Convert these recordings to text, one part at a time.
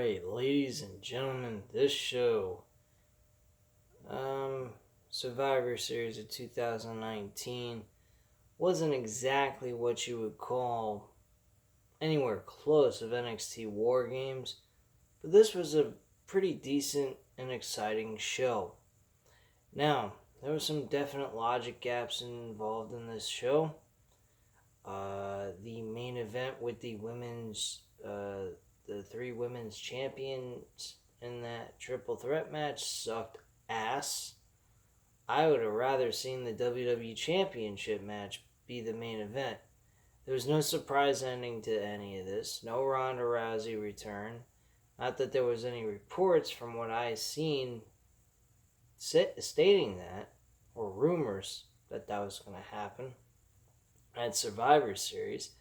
Alright, ladies and gentlemen, this show, Survivor Series of 2019, wasn't exactly what you would call anywhere close of NXT War Games, but this was a pretty decent and exciting show. Now, there were some definite logic gaps involved in this show. The main event with the three women's champions in that triple threat match sucked ass. I would have rather seen the WWE Championship match be the main event. There was no surprise ending to any of this. No Ronda Rousey return. Not that there was any reports from what I seen stating that, or rumors that was going to happen at Survivor Series.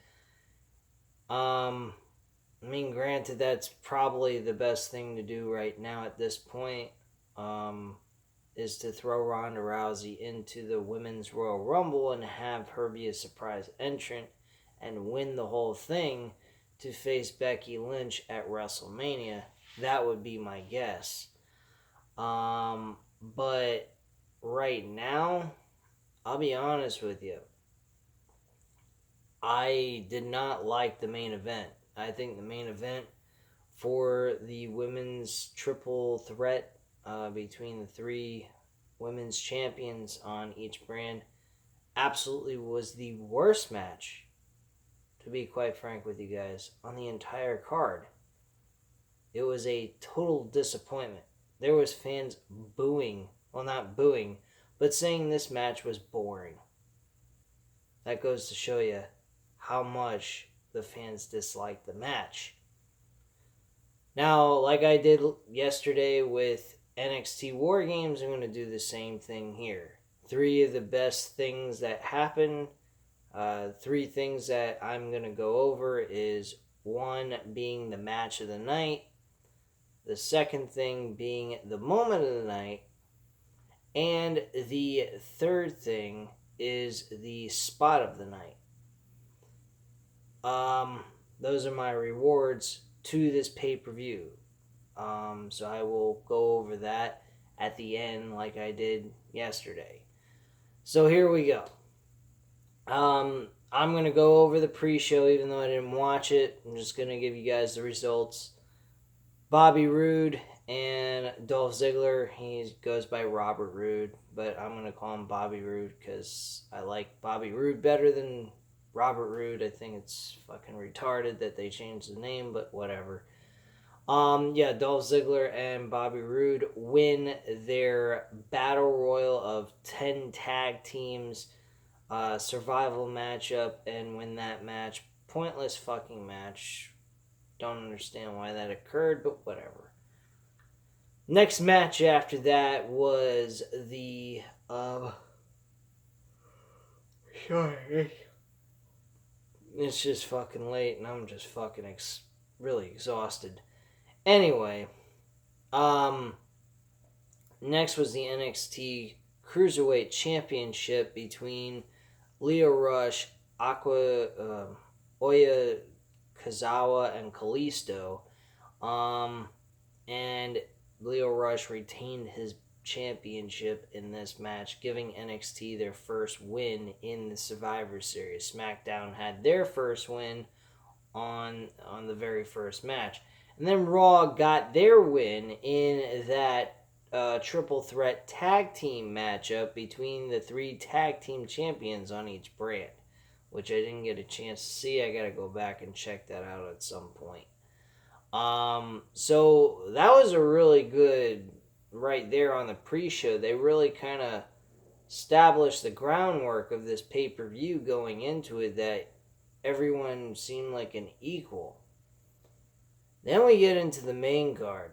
Granted, that's probably the best thing to do right now at this point, is to throw Ronda Rousey into the Women's Royal Rumble and have her be a surprise entrant and win the whole thing to face Becky Lynch at WrestleMania. That would be my guess. But right now, I'll be honest with you, I did not like the main event. I think the main event for the women's triple threat between the three women's champions on each brand absolutely was the worst match, to be quite frank with you guys, on the entire card. It was a total disappointment. There was fans booing, well, not booing, but saying this match was boring. That goes to show you how much the fans disliked the match. Now, like I did yesterday with NXT War Games, I'm going to do the same thing here. Three of the best things that happened, three things that I'm going to go over is one being the match of the night, the second thing being the moment of the night, and the third thing is the spot of the night. Those are my rewards to this pay-per-view. So I will go over that at the end like I did yesterday. So here we go. I'm going to go over the pre-show even though I didn't watch it. I'm just going to give you guys the results. Bobby Roode and Dolph Ziggler. He goes by Robert Roode, but I'm going to call him Bobby Roode because I like Bobby Roode better than Robert Roode. I think it's fucking retarded that they changed the name, but whatever. Dolph Ziggler and Bobby Roode win their Battle Royal of 10 tag teams survival matchup and win that match. Pointless fucking match. Don't understand why that occurred, but whatever. Next match after that was the it's just fucking late and I'm just fucking really exhausted. Anyway, next was the NXT Cruiserweight Championship between Lio Rush, Oya Kazawa, and Kalisto. And Lio Rush retained his championship in this match, giving NXT their first win in the Survivor Series. SmackDown had their first win on the very first match. And then Raw got their win in that triple threat tag team matchup between the three tag team champions on each brand, which I didn't get a chance to see. I gotta go back and check that out at some point. So that was a really good right there on the pre-show. They really kind of established the groundwork of this pay-per-view going into it, that everyone seemed like an equal. Then we get into the main card.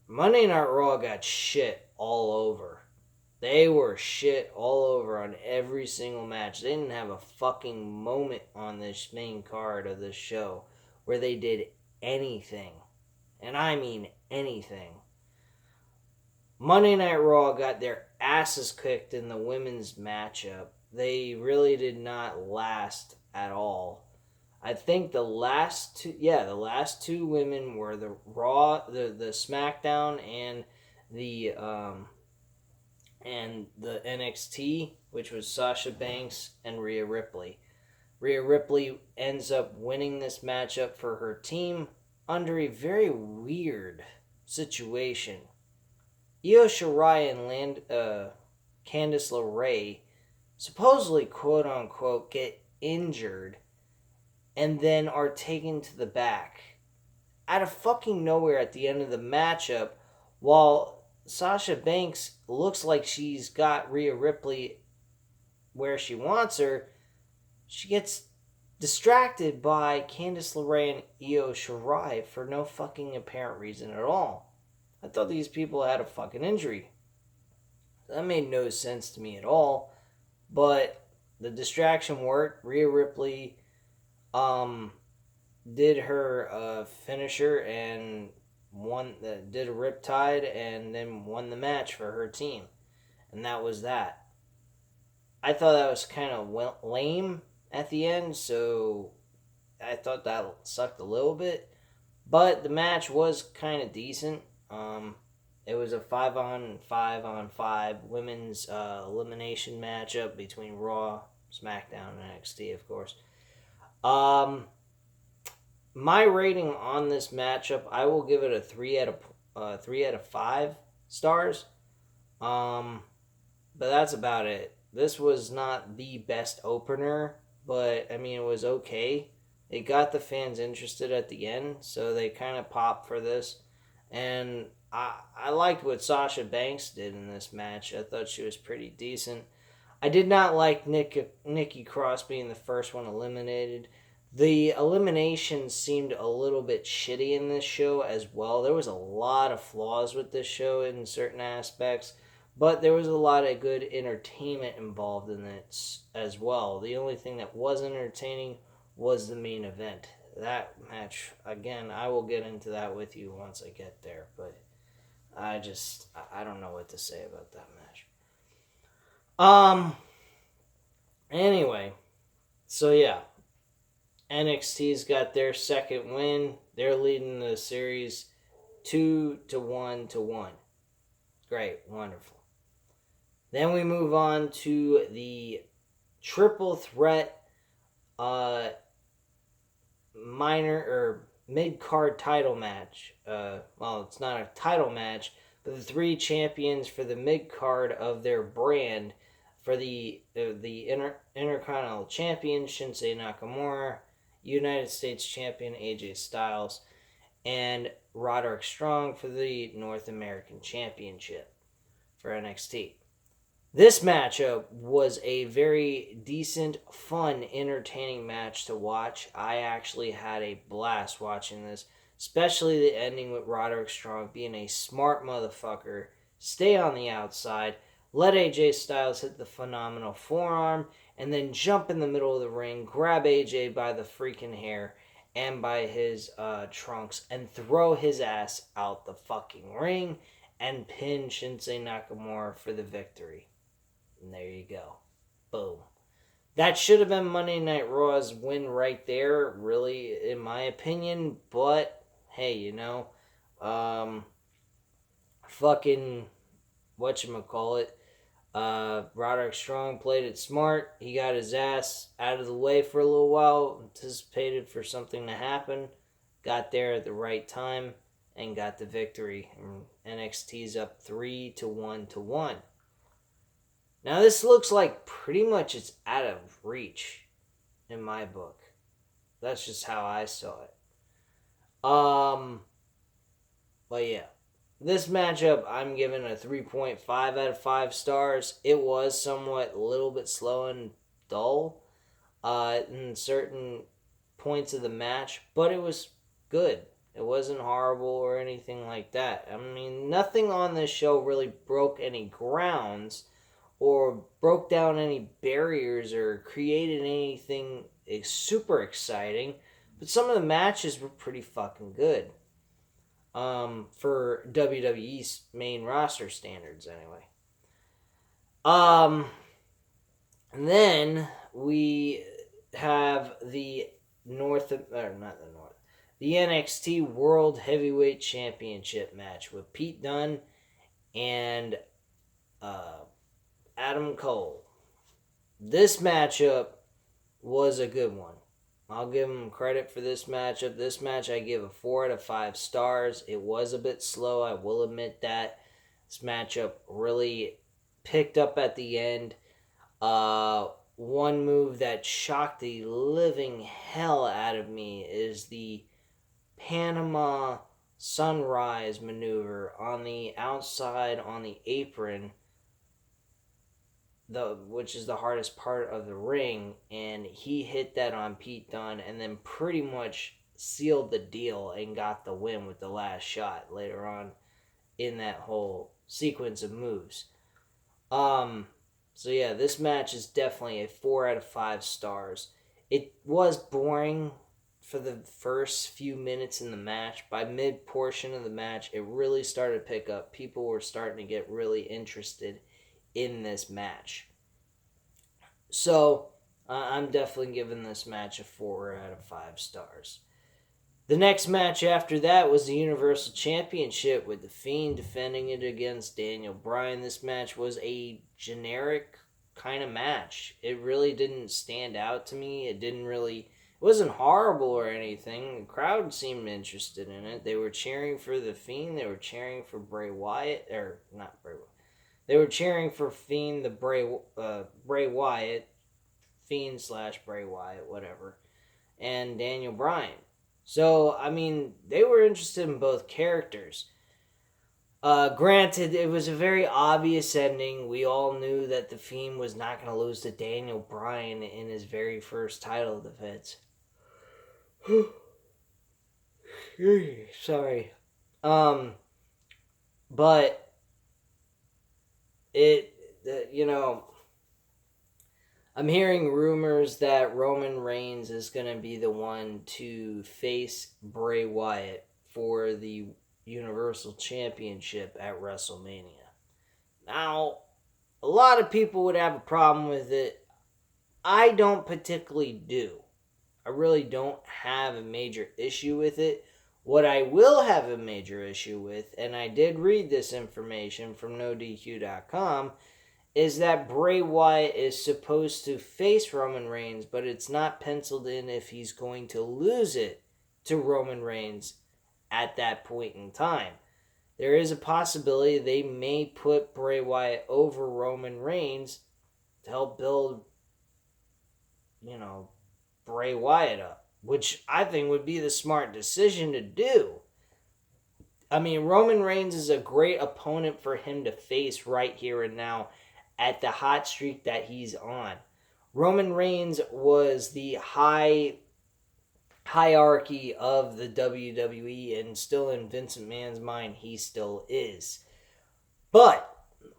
Monday Night Raw got shit all over. They were shit all over on every single match. They didn't have a fucking moment on this main card of this show where they did anything. And I mean anything. Monday Night Raw got their asses kicked in the women's matchup. They really did not last at all. I think the last two women were the Raw, the SmackDown, and the NXT, which was Sasha Banks and Rhea Ripley. Rhea Ripley ends up winning this matchup for her team under a very weird situation. Io Shirai and Candice LeRae supposedly, quote unquote, get injured and then are taken to the back out of fucking nowhere at the end of the matchup, while Sasha Banks looks like she's got Rhea Ripley where she wants her. She gets distracted by Candice LeRae and Io Shirai for no fucking apparent reason at all. I thought these people had a fucking injury. That made no sense to me at all. But the distraction worked. Rhea Ripley did her finisher and did a riptide and then won the match for her team. And that was that. I thought that was kind of lame at the end, so I thought that sucked a little bit. But the match was kind of decent. It was a 5-on-5 women's elimination matchup between Raw, SmackDown, and NXT, of course. My rating on this matchup, I will give it a 3 out of 5 stars. But that's about it. This was not the best opener, but I mean it was okay. It got the fans interested at the end, so they kind of popped for this. And I liked what Sasha Banks did in this match. I thought she was pretty decent. I did not like Nikki Cross being the first one eliminated. The eliminations seemed a little bit shitty in this show as well. There was a lot of flaws with this show in certain aspects, but there was a lot of good entertainment involved in it as well. The only thing that was entertaining was the main event. That match, again, I will get into that with you once I get there, but I don't know what to say about that match. Anyway, so yeah, NXT's got their second win. They're leading the series 2-1. Great, wonderful. Then we move on to the triple threat minor or mid-card title match. Well, it's not a title match, but the three champions for the mid-card of their brand for the Intercontinental Champion, Shinsuke Nakamura, United States Champion, AJ Styles, and Roderick Strong for the North American Championship for NXT. This matchup was a very decent, fun, entertaining match to watch. I actually had a blast watching this, especially the ending with Roderick Strong being a smart motherfucker, stay on the outside, let AJ Styles hit the phenomenal forearm, and then jump in the middle of the ring, grab AJ by the freaking hair and by his trunks, and throw his ass out the fucking ring and pin Shinsuke Nakamura for the victory. And there you go. Boom. That should have been Monday Night Raw's win right there, really, in my opinion. But, hey, fucking, whatchamacallit, Roderick Strong played it smart. He got his ass out of the way for a little while, anticipated for something to happen, got there at the right time, and got the victory. And NXT's up 3-1. Now, this looks like pretty much it's out of reach in my book. That's just how I saw it. But yeah. This matchup, I'm giving a 3.5 out of 5 stars. It was somewhat a little bit slow and dull in certain points of the match, but it was good. It wasn't horrible or anything like that. I mean, nothing on this show really broke any grounds or broke down any barriers or created anything super exciting, but some of the matches were pretty fucking good. For WWE's main roster standards, anyway. And then we have the the NXT World Heavyweight Championship match with Pete Dunne and Adam Cole. This matchup was a good one. I'll give him credit for this matchup. This match I give a 4 out of 5 stars. It was a bit slow, I will admit that. This matchup really picked up at the end. One move that shocked the living hell out of me is the Panama Sunrise maneuver on the outside on the apron, which is the hardest part of the ring, and he hit that on Pete Dunne and then pretty much sealed the deal and got the win with the last shot later on in that whole sequence of moves. So yeah, this match is definitely a 4 out of 5 stars. It was boring for the first few minutes in the match. By mid portion of the match, it really started to pick up. People were starting to get really interested in this match. So, I'm definitely giving this match a 4 out of 5 stars. The next match after that was the Universal Championship with The Fiend defending it against Daniel Bryan. This match was a generic kind of match. It really didn't stand out to me. It wasn't horrible or anything. The crowd seemed interested in it. They were cheering for The Fiend. They were cheering for Bray Wyatt. Or, not Bray Wyatt. They were cheering for Fiend, Bray Wyatt. Fiend / Bray Wyatt, whatever. And Daniel Bryan. So, I mean, they were interested in both characters. Granted, it was a very obvious ending. We all knew that The Fiend was not going to lose to Daniel Bryan in his very first title defense. Sorry. But I'm hearing rumors that Roman Reigns is going to be the one to face Bray Wyatt for the Universal Championship at WrestleMania. Now, a lot of people would have a problem with it. I don't particularly do. I really don't have a major issue with it. What I will have a major issue with, and I did read this information from NoDQ.com, is that Bray Wyatt is supposed to face Roman Reigns, but it's not penciled in if he's going to lose it to Roman Reigns at that point in time. There is a possibility they may put Bray Wyatt over Roman Reigns to help build, Bray Wyatt up, which I think would be the smart decision to do. I mean, Roman Reigns is a great opponent for him to face right here and now at the hot streak that he's on. Roman Reigns was the hierarchy of the WWE, and still in Vince McMahon's mind, he still is. But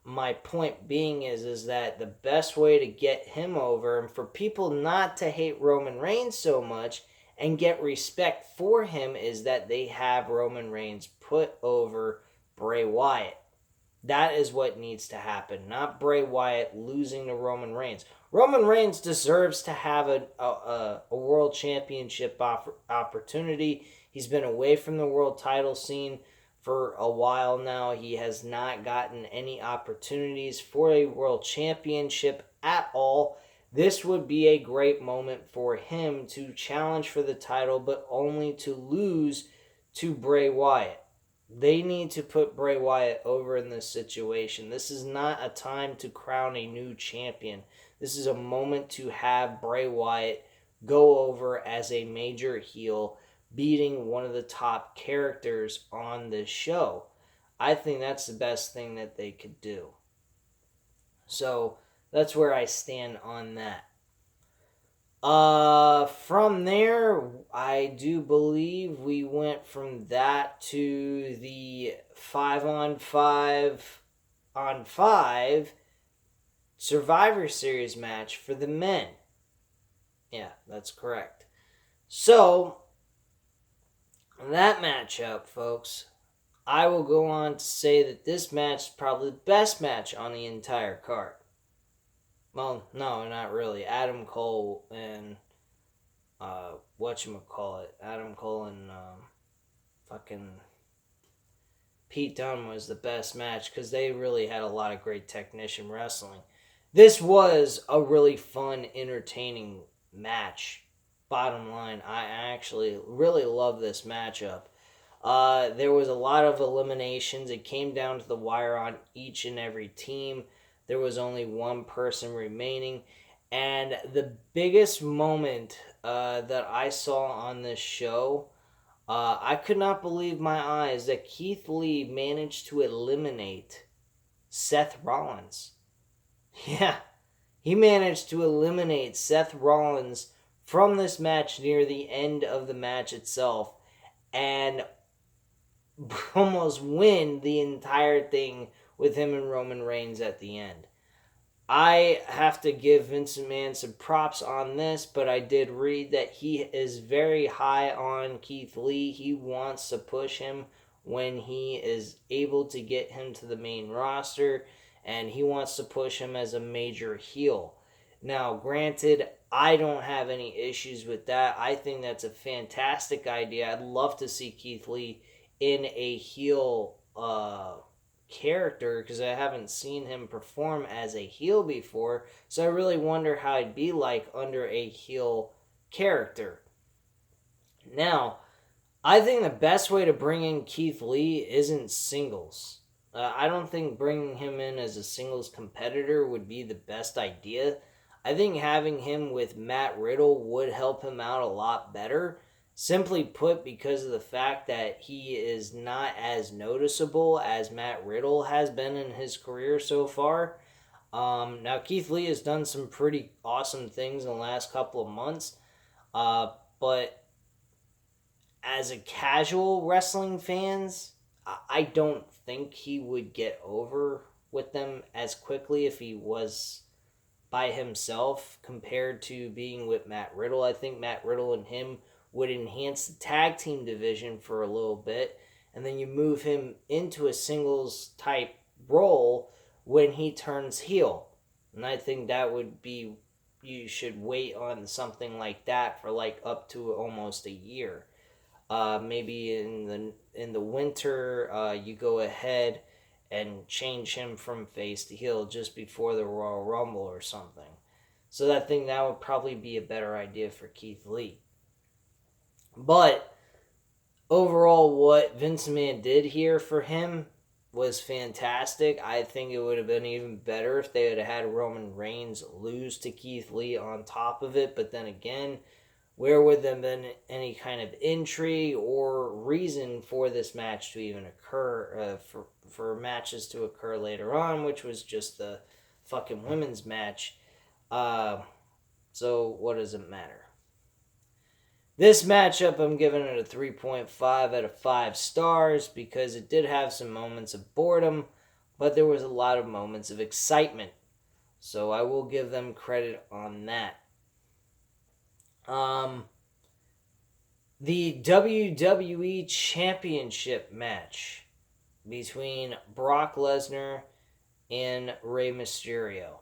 my point being is that the best way to get him over, and for people not to hate Roman Reigns so much and get respect for him, is that they have Roman Reigns put over Bray Wyatt. That is what needs to happen, not Bray Wyatt losing to Roman Reigns. Roman Reigns deserves to have a world championship opportunity. He's been away from the world title scene for a while now. He has not gotten any opportunities for a world championship at all. This would be a great moment for him to challenge for the title, but only to lose to Bray Wyatt. They need to put Bray Wyatt over in this situation. This is not a time to crown a new champion. This is a moment to have Bray Wyatt go over as a major heel, beating one of the top characters on this show. I think that's the best thing that they could do. So that's where I stand on that. From there, I do believe we went from that to the 5-on-5 Survivor Series match for the men. Yeah, that's correct. So, that matchup, folks, I will go on to say that this match is probably the best match on the entire card. Well, no, not really. Adam Cole and whatchamacallit, Adam Cole and fucking Pete Dunne was the best match because they really had a lot of great technician wrestling. This was a really fun, entertaining match. Bottom line, I actually really love this matchup. There was a lot of eliminations. It came down to the wire on each and every team. There was only one person remaining. And the biggest moment that I saw on this show, I could not believe my eyes that Keith Lee managed to eliminate Seth Rollins. Yeah, he managed to eliminate Seth Rollins from this match near the end of the match itself and almost win the entire thing with him and Roman Reigns at the end. I have to give Vince McMahon some props on this, but I did read that he is very high on Keith Lee. He wants to push him when he is able to get him to the main roster, and he wants to push him as a major heel. Now, granted, I don't have any issues with that. I think that's a fantastic idea. I'd love to see Keith Lee in a heel character because I haven't seen him perform as a heel before, so I really wonder how it'd be like under a heel character. Now, I think the best way to bring in Keith Lee isn't singles. I don't think bringing him in as a singles competitor would be the best idea. I think having him with Matt Riddle would help him out a lot better. Simply put, because of the fact that he is not as noticeable as Matt Riddle has been in his career so far. Now, Keith Lee has done some pretty awesome things in the last couple of months. But as a casual wrestling fans, I don't think he would get over with them as quickly if he was by himself compared to being with Matt Riddle. I think Matt Riddle and him would enhance the tag team division for a little bit, and then you move him into a singles type role when he turns heel. And I think that would be, you should wait on something like that for like up to almost a year. Maybe in the winter, you go ahead and change him from face to heel just before the Royal Rumble or something. So I think that would probably be a better idea for Keith Lee. But overall, what Vince McMahon did here for him was fantastic. I think it would have been even better if they had had Roman Reigns lose to Keith Lee on top of it. But then again, where would there have been any kind of intrigue or reason for this match to even occur, for matches to occur later on, which was just the fucking women's match. So what does it matter? This matchup, I'm giving it a 3.5 out of 5 stars because it did have some moments of boredom, but there was a lot of moments of excitement. So I will give them credit on that. The WWE Championship match between Brock Lesnar and Rey Mysterio.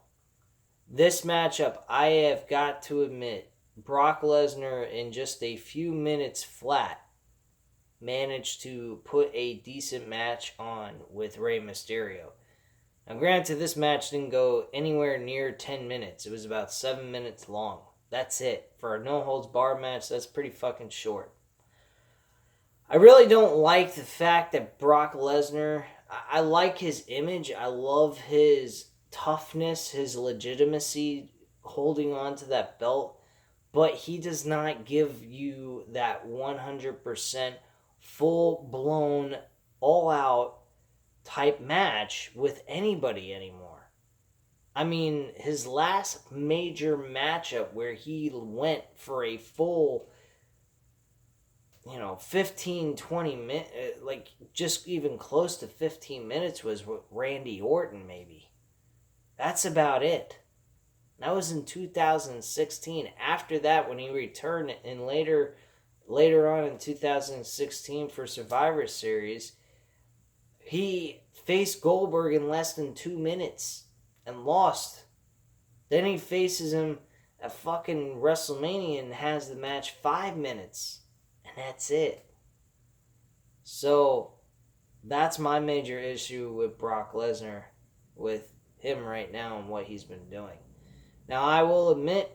This matchup, I have got to admit, Brock Lesnar in just a few minutes flat managed to put a decent match on with Rey Mysterio. Now granted, this match didn't go anywhere near 10 minutes. It was about 7 minutes long. That's it. For a no-holds-barred match, that's pretty fucking short. I really don't like the fact that Brock Lesnar, I like his image. I love his toughness, his legitimacy holding on to that belt. But he does not give you that 100% full-blown, all-out type match with anybody anymore. I mean, his last major matchup where he went for a full, 15, 20 minutes, like just even close to 15 minutes was with Randy Orton maybe. That's about it. That was in 2016. After that, when he returned in later on in 2016 for Survivor Series, he faced Goldberg in less than 2 minutes and lost. Then he faces him at fucking WrestleMania and has the match 5 minutes. And that's it. So, that's my major issue with Brock Lesnar, with him right now and what he's been doing. Now, I will admit,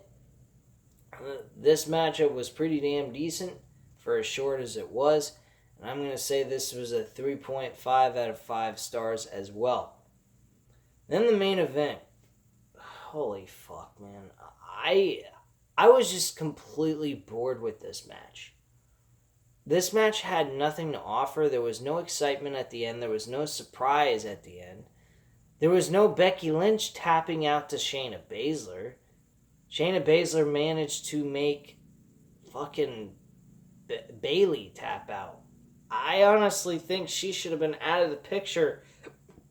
this matchup was pretty damn decent for as short as it was. And I'm going to say this was a 3.5 out of 5 stars as well. Then the main event. Holy fuck, man. I was just completely bored with this match. This match had nothing to offer. There was no excitement at the end. There was no surprise at the end. There was no Becky Lynch tapping out to Shayna Baszler. Shayna Baszler managed to make fucking Bayley tap out. I honestly think she should have been out of the picture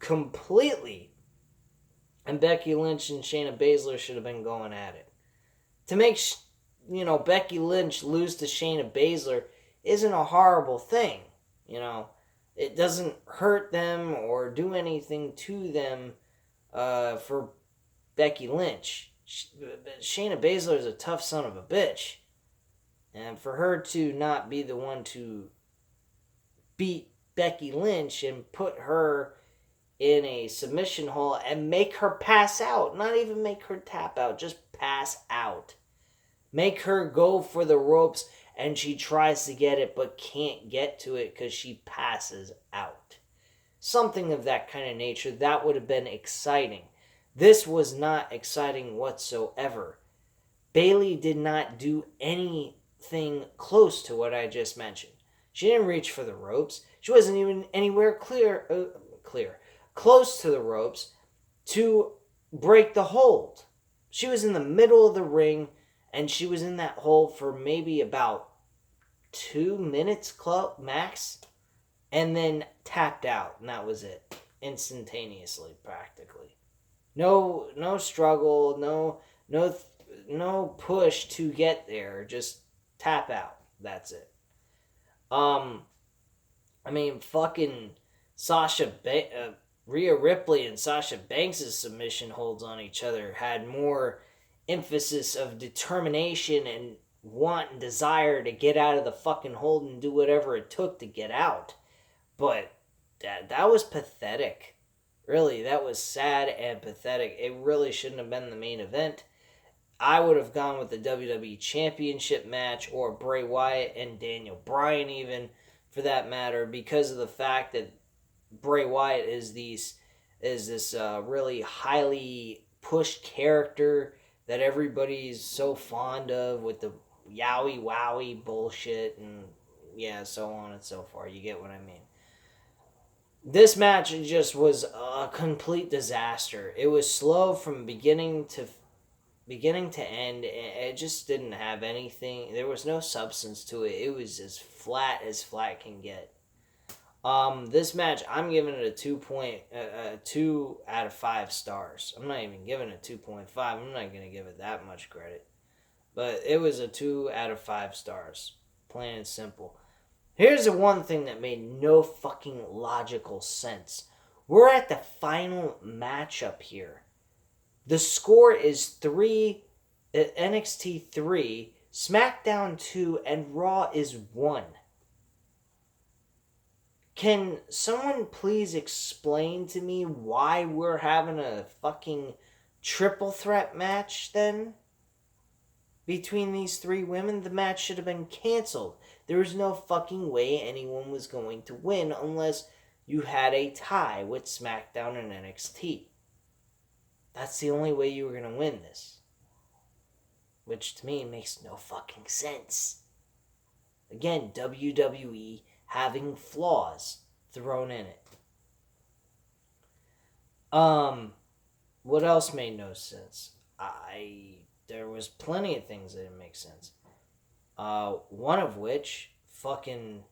completely. And Becky Lynch and Shayna Baszler should have been going at it. To make, Becky Lynch lose to Shayna Baszler isn't a horrible thing. It doesn't hurt them or do anything to them for Becky Lynch. Shayna Baszler is a tough son of a bitch. And for her to not be the one to beat Becky Lynch and put her in a submission hole and make her pass out, not even make her tap out, just pass out. Make her go for the ropes and she tries to get it but can't get to it because she passes out. Something of that kind of nature, that would have been exciting. This was not exciting whatsoever. Bayley did not do anything close to what I just mentioned. She didn't reach for the ropes. She wasn't even anywhere close to the ropes to break the hold. She was in the middle of the ring and she was in that hold for maybe about 2 minutes max and then tapped out, and that was it. Instantaneously, practically. No struggle, no push to get there, just tap out. That's it. Fucking Rhea Ripley and Sasha Banks' submission holds on each other had more emphasis of determination and want and desire to get out of the fucking hold and do whatever it took to get out. But that was pathetic. Really, that was sad and pathetic. It really shouldn't have been the main event. I would have gone with the WWE Championship match or Bray Wyatt and Daniel Bryan even, for that matter, because of the fact that Bray Wyatt is this really highly pushed character that everybody's so fond of with the yowie wowie bullshit and so on and so forth. You get what I mean. This match just was a complete disaster. It was slow from beginning to end. It just didn't have anything. There was no substance to it. It was as flat can get. This match, I'm giving it a 2 out of 5 stars. I'm not even giving it 2.5. I'm not going to give it that much credit. But it was a 2 out of 5 stars. Plain and simple. Here's the one thing that made no fucking logical sense. We're at the final matchup here. The score is NXT 3, SmackDown 2, and Raw is 1. Can someone please explain to me why we're having a fucking triple threat match then? Between these 3 women, the match should have been canceled. There was no fucking way anyone was going to win unless you had a tie with SmackDown and NXT. That's the only way you were going to win this. Which to me makes no fucking sense. Again, WWE having flaws thrown in it. What else made no sense? There was plenty of things that didn't make sense. One of which, fucking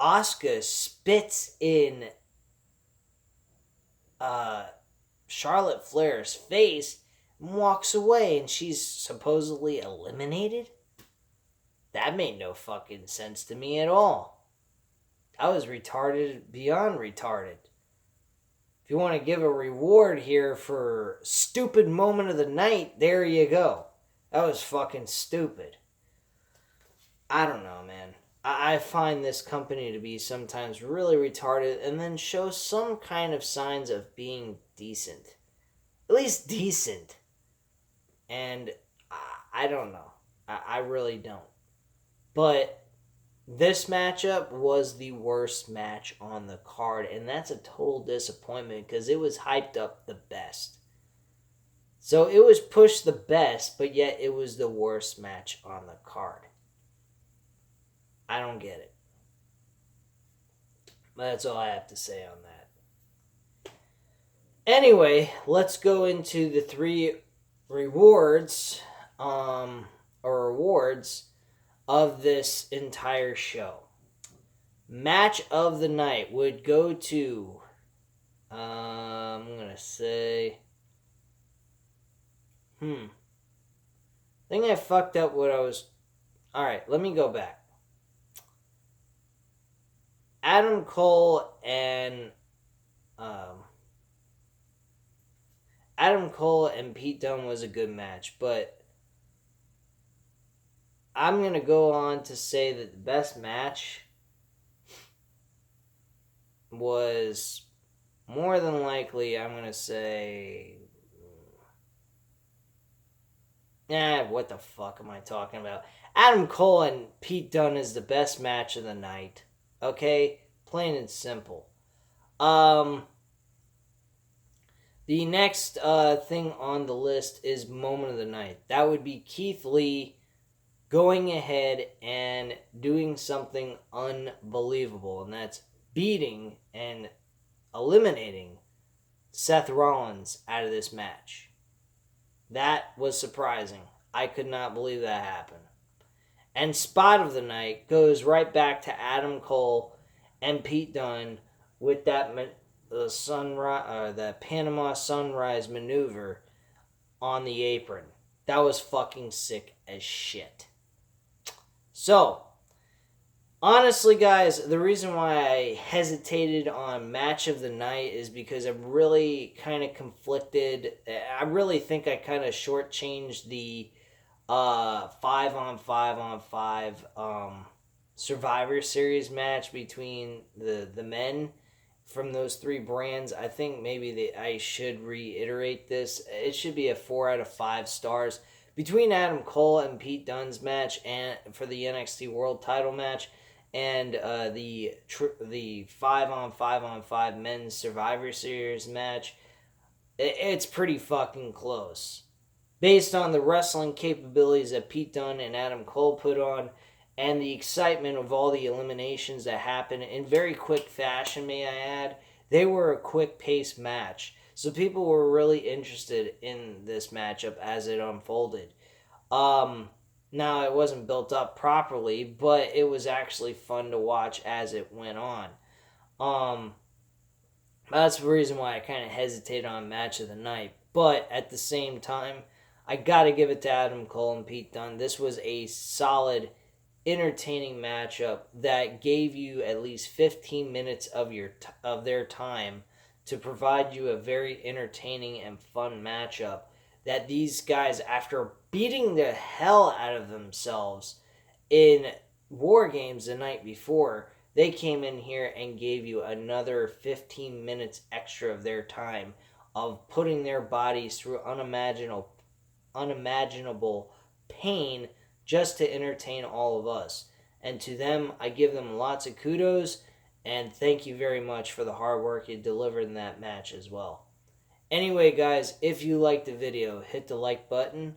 Asuka spits in Charlotte Flair's face and walks away, and she's supposedly eliminated? That made no fucking sense to me at all. I was retarded beyond retarded. if you want to give a reward here for stupid moment of the night, there you go. That was fucking stupid. I don't know, man. I find this company to be sometimes really retarded and then show some kind of signs of being decent. At least decent. And I don't know. I really don't. But this matchup was the worst match on the card, and that's a total disappointment because it was hyped up the best. So it was pushed the best, but yet it was the worst match on the card. I don't get it. But that's all I have to say on that. Anyway, let's go into the three rewards, of this entire show. Match of the night would go to, I'm going to say, I think I fucked up what I was, alright, let me go back. Adam Cole and Pete Dunne was a good match, but I'm going to go on to say that the best match was more than likely, I'm going to say, what the fuck am I talking about? Adam Cole and Pete Dunne is the best match of the night. Okay? Plain and simple. The next thing on the list is moment of the night. That would be Keith Lee going ahead and doing something unbelievable, and that's beating and eliminating Seth Rollins out of this match. That was surprising. I could not believe that happened. And spot of the night goes right back to Adam Cole and Pete Dunne with that the Panama Sunrise maneuver on the apron. That was fucking sick as shit. So, honestly, guys, the reason why I hesitated on match of the night is because I'm really kind of conflicted. I really think I kind of shortchanged the 5-on-5 Survivor Series match between the men from those three brands. I think maybe I should reiterate this. It should be a 4 out of 5 stars. Between Adam Cole and Pete Dunne's match and for the NXT World Title match and the 5-on-5 men's Survivor Series match, it's pretty fucking close. Based on the wrestling capabilities that Pete Dunne and Adam Cole put on, and the excitement of all the eliminations that happened in very quick fashion, may I add, they were a quick-paced match. So people were really interested in this matchup as it unfolded. Now, it wasn't built up properly, but it was actually fun to watch as it went on. That's the reason why I kind of hesitated on match of the night. But at the same time, I got to give it to Adam Cole and Pete Dunne. This was a solid, entertaining matchup that gave you at least 15 minutes of their time to provide you a very entertaining and fun matchup that these guys, after beating the hell out of themselves in War Games the night before, they came in here and gave you another 15 minutes extra of their time of putting their bodies through unimaginable pain just to entertain all of us. And to them, I give them lots of kudos, and thank you very much for the hard work you delivered in that match as well. Anyway, guys, if you liked the video, hit the like button.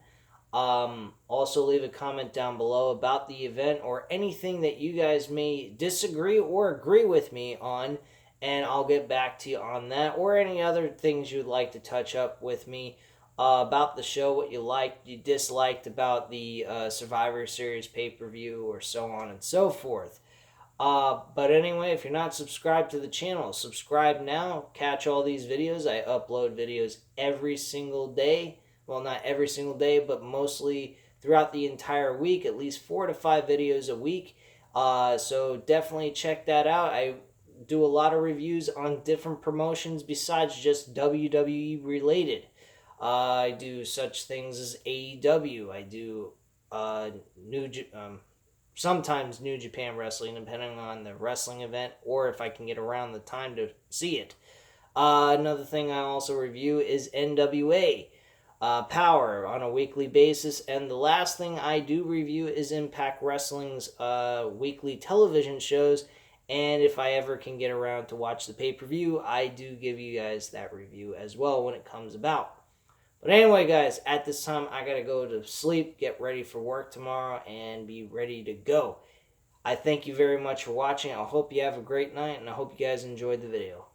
Also, leave a comment down below about the event or anything that you guys may disagree or agree with me on, and I'll get back to you on that, or any other things you'd like to touch up with me about the show, what you liked, you disliked about the Survivor Series pay-per-view, or so on and so forth. But anyway, if you're not subscribed to the channel, subscribe now. Catch all these videos. I upload videos every single day. Well, not every single day, but mostly throughout the entire week. At least 4 to 5 videos a week. So definitely check that out. I do a lot of reviews on different promotions besides just WWE related. I do such things as AEW. I do uh, New sometimes New Japan Wrestling, depending on the wrestling event or if I can get around the time to see it. Another thing I also review is NWA Power on a weekly basis. And the last thing I do review is Impact Wrestling's weekly television shows. And if I ever can get around to watch the pay-per-view, I do give you guys that review as well when it comes about. But anyway, guys, at this time, I got to go to sleep, get ready for work tomorrow, and be ready to go. I thank you very much for watching. I hope you have a great night, and I hope you guys enjoyed the video.